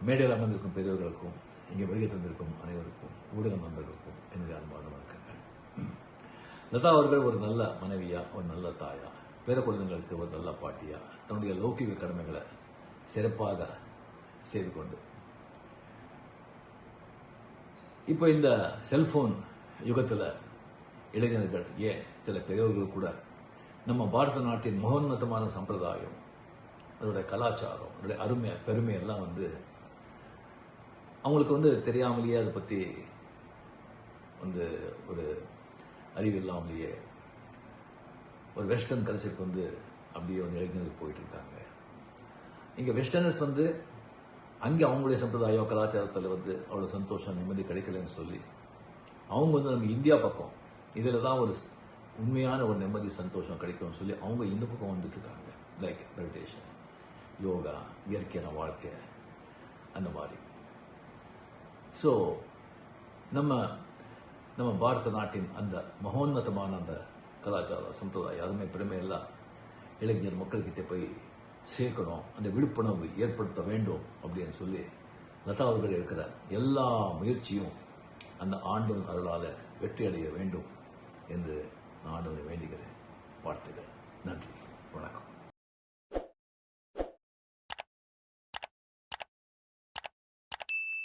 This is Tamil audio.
மேடையில் அமர்ந்திருக்கும் பெரியவர்களுக்கும் இங்கே வருகை தந்திருக்கும் அனைவருக்கும் ஊடக நண்பர்களுக்கும் என்னுடைய அன்பான வணக்கங்கள். லதா அவர்கள் ஒரு நல்ல மனைவியா, ஒரு நல்ல தாயா, பேர குழந்தைங்களுக்கு ஒரு நல்ல பாட்டியா தன்னுடைய லௌகிக கடமைகளை சிறப்பாக செய்து கொண்டு இப்போ இந்த செல்போன் யுகத்தில் இளைஞர்கள் சில பெரியவர்கள் கூட நம்ம பாரத நாட்டின் மகோன்னதமான சம்பிரதாயம், அதோடைய கலாச்சாரம், அதோடைய அருமை பெருமை எல்லாம் அவங்களுக்கு தெரியாமலேயே அதை பற்றி ஒரு அறிவு இல்லாமலேயே ஒரு வெஸ்டர்ன் கல்ச்சருக்கு அப்படியே இளைஞர்கள் போயிட்டு இருக்காங்க. இங்கே வெஸ்டர்னர்ஸ் அங்கே அவங்களுடைய சம்பிரதாயம் கலாச்சாரத்தில் அவ்வளோ சந்தோஷம் நிம்மதி கிடைக்கலன்னு சொல்லி அவங்க நம்ம இந்தியா பக்கம் இதில் தான் ஒரு உண்மையான ஒரு நிம்மதி சந்தோஷம் கிடைக்கும்னு சொல்லி அவங்க இந்த பக்கம் வந்துட்டு இருக்காங்க. லைக் மெடிடேஷன், யோகா, இயற்கையான வாழ்க்கை, அந்த மாதிரி. ஸோ நம்ம பாரத நாட்டின் அந்த மகோன்னதமான அந்த கலாச்சார சம்பிரதாயம் அருமை பெருமை எல்லாம் இளைஞர் மக்கள்கிட்ட போய் சேர்க்கணும், அந்த விழிப்புணர்வு ஏற்படுத்த வேண்டும் அப்படின்னு சொல்லி லதா அவர்கள் இருக்கிற எல்லா முயற்சியும் அந்த ஆண்டவன் அருளால் வெற்றி அடைய வேண்டும் என்று நான் ஆண்டவனை வேண்டுகிறேன். வாழ்த்துக்கள். நன்றி. வணக்கம்.